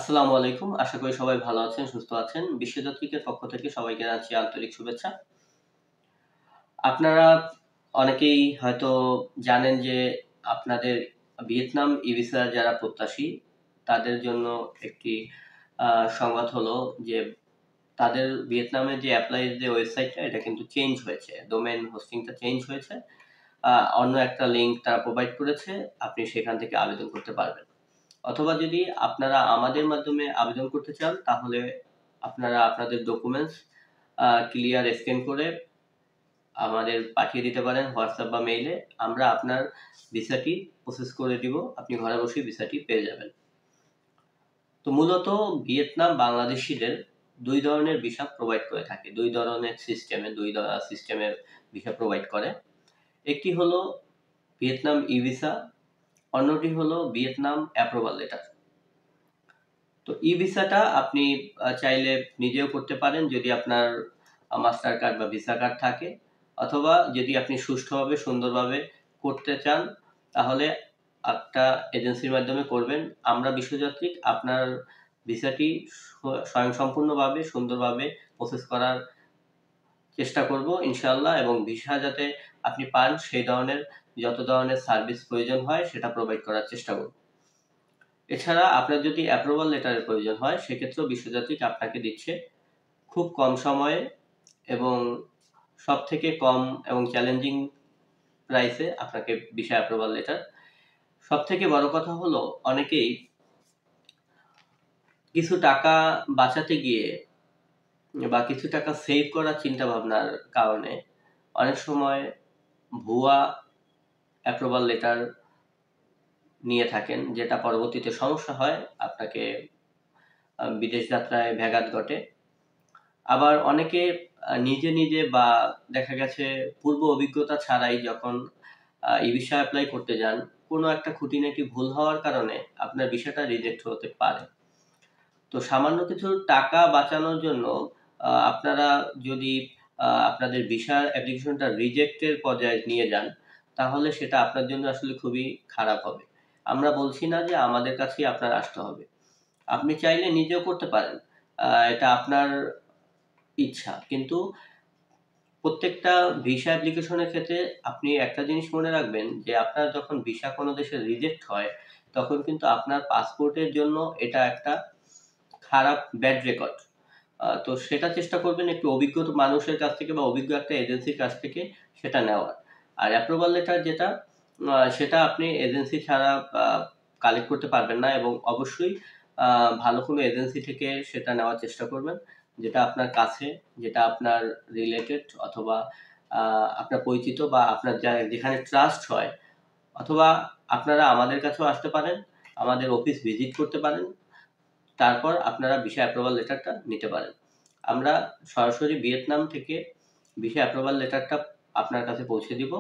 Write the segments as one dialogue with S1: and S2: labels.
S1: আসসালামু আলাইকুম। আশা করি সবাই ভালো আছেন, সুস্থ আছেন। বিশ্বযাত্রীকের পক্ষ থেকে সবাইকে জানাচ্ছি আন্তরিক শুভেচ্ছা। আপনারা অনেকেই হয়তো জানেন যে আপনাদের ভিয়েতনাম ই-ভিসা যারা প্রত্যাশী তাদের জন্য একটি সংবাদ হলো যে তাদের ভিয়েতনামের যে এপ্লাইর যে ওয়েবসাইটটা এটা কিন্তু চেঞ্জ হয়েছে। ডোমেইন হোস্টিংটা চেঞ্জ হয়েছে। অন্য একটা লিংক তারা প্রোভাইড করেছে। আপনি সেখান থেকে আবেদন করতে পারবেন। অথবা যদি আপনারা আমাদের মাধ্যমে আবেদন করতে চান তাহলে আপনারা আপনাদের ডকুমেন্টস ক্লিয়ার স্ক্যান করে আমাদের পাঠিয়ে দিতে পারেন হোয়াটসঅ্যাপ বা মেইলে। আমরা আপনার ভিসাটি প্রসেস করে দিব, আপনি ঘরে বসে ভিসাটি পেয়ে যাবেন। তো মূলত ভিয়েতনাম বাংলাদেশিদের দুই ধরনের ভিসা প্রোভাইড করে থাকে, দুই সিস্টেমের ভিসা প্রোভাইড করে। একটি হলো ভিয়েতনাম ই ভিসা, অন্যটি হলো ভিয়েতনাম অ্যাপ্রুভাল লেটার। তো ই ভিসাটা আপনি চাইলে নিজেও করতে পারেন যদি আপনার মাস্টার কার্ড বা ভিসা কার্ড থাকে, অথবা যদি আপনি সুষ্ঠুভাবে সুন্দরভাবে করতে চান তাহলে একটা এজেন্সির মাধ্যমে করবেন। আমরা বিশ্বযাত্রী আপনার ভিসাটি স্বয়ংসম্পূর্ণভাবে সুন্দরভাবে প্রসেস করার চেষ্টা করব ইনশাআল্লাহ, এবং ভিসা যাতে আপনি পান সেই ধরনের যত ধরনের সার্ভিস প্রয়োজন হয় সেটা প্রোভাইড করার চেষ্টা করব। এছাড়া আপনার যদি অ্যাপ্রুভাল লেটারের প্রয়োজন হয় সেক্ষেত্রেও বিশ্বযাত্রী আপনাকে দিচ্ছে খুব কম সময়ে এবং সব থেকে কম এবং চ্যালেঞ্জিং প্রাইসে আপনাকে ভিসা অ্যাপ্রুভাল লেটার। সব থেকে বড় কথা হলো অনেকেই কিছু টাকা বাঁচাতে গিয়ে বা কিছু টাকা সেভ করার চিন্তা ভাবনার কারণে অনেক সময় ভুয়া অ্যাপ্রুভাল লেটার নিয়ে থাকেন, যেটা পরবর্তীতে সমস্যা হয়, আপনাকে বিদেশ যাত্রায় ব্যাঘাত ঘটে। আবার অনেকে নিজে বা দেখা গেছে পূর্ব অভিজ্ঞতা ছাড়াই যখন ই ভিসা অ্যাপ্লাই করতে যান, কোনো একটা খুঁটিনাটি ভুল হওয়ার কারণে আপনার ভিসাটা রিজেক্ট হতে পারে। তো সামান্য কিছু টাকা বাঁচানোর জন্য আপনারা যদি আপনাদের ভিসা অ্যাপ্লিকেশনটা রিজেক্টের পর্যায়ে নিয়ে যান তাহলে সেটা আপনার জন্য আসলে খুবই খারাপ হবে। আমরা বলছি না যে আমাদের কাছেই আপনার আসতে হবে, আপনি চাইলে নিজেও করতে পারেন, এটা আপনার ইচ্ছা। কিন্তু প্রত্যেকটা ভিসা অ্যাপ্লিকেশনের ক্ষেত্রে আপনি একটা জিনিস মনে রাখবেন যে আপনার যখন ভিসা কোনো দেশে রিজেক্ট হয় তখন কিন্তু আপনার পাসপোর্টের জন্য এটা একটা খারাপ ব্যাড রেকর্ড। তো সেটা চেষ্টা করবেন একটু অভিজ্ঞ মানুষের কাছ থেকে বা অভিজ্ঞ একটা এজেন্সির কাছ থেকে সেটা নেওয়ার। আর অ্যাপ্রুভাল লেটার যেটা সেটা আপনি এজেন্সি ছাড়া কালেক্ট করতে পারবেন না, এবং অবশ্যই ভালো কোনো এজেন্সি থেকে সেটা নেওয়ার চেষ্টা করবেন যেটা আপনার কাছে, যেটা আপনার রিলেটেড, অথবা আপনার পরিচিত বা আপনার যেখানে ট্রাস্ট হয়। অথবা আপনারা আমাদের কাছেও আসতে পারেন, আমাদের অফিস ভিজিট করতে পারেন, তারপর আপনারা ভিসা অ্যাপ্রুভাল লেটারটা নিতে পারেন। আমরা সরাসরি ভিয়েতনাম থেকে ভিসা অ্যাপ্রুভাল লেটারটা আপনার কাছে পৌঁছে দিব।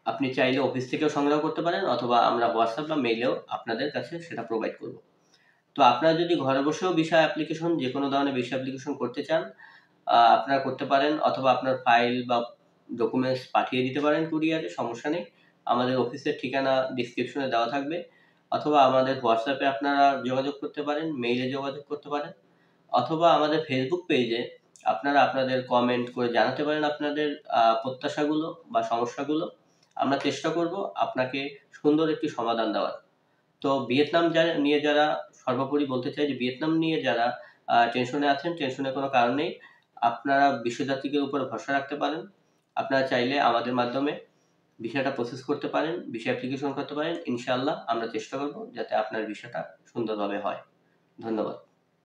S1: আপনি চাইলে অফিস থেকেও সংগ্রহ করতে পারেন, অথবা আমরা হোয়াটসঅ্যাপ বা মেইলেও আপনাদের কাছে সেটা প্রোভাইড করব। তো আপনারা যদি ঘরে বসেও ভিসা অ্যাপ্লিকেশন, যে কোনো ধরনের ভিসা অ্যাপ্লিকেশন করতে চান আপনারা করতে পারেন, অথবা আপনার ফাইল বা ডকুমেন্টস পাঠিয়ে দিতে পারেন কুরিয়ারে, সমস্যা নেই। আমাদের অফিসের ঠিকানা ডিসক্রিপশনে দেওয়া থাকবে, অথবা আমাদের হোয়াটসঅ্যাপে আপনারা যোগাযোগ করতে পারেন, মেইলে যোগাযোগ করতে পারেন, অথবা আমাদের ফেসবুক পেজে আপনারা আপনাদের কমেন্ট করে জানাতে পারেন আপনাদের প্রত্যাশাগুলো বা সমস্যাগুলো। আমরা চেষ্টা করব আপনাকে সুন্দর একটি সমাধান দেওয়ার। তো ভিয়েতনাম নিয়ে যারা, সর্বোপরি বলতে চাই যে ভিয়েতনাম নিয়ে যারা টেনশনে আছেন, টেনশনের কোনো কারণ নেই। আপনারা বিশ্বযাত্রীদের উপর ভরসা রাখতে পারেন। আপনারা চাইলে আমাদের মাধ্যমে ভিসাটা প্রসেস করতে পারেন, ভিসা অ্যাপ্লিকেশন করতে পারেন। ইনশাআল্লাহ আমরা চেষ্টা করব যাতে আপনার ভিসাটা সুন্দরভাবে হয়। ধন্যবাদ।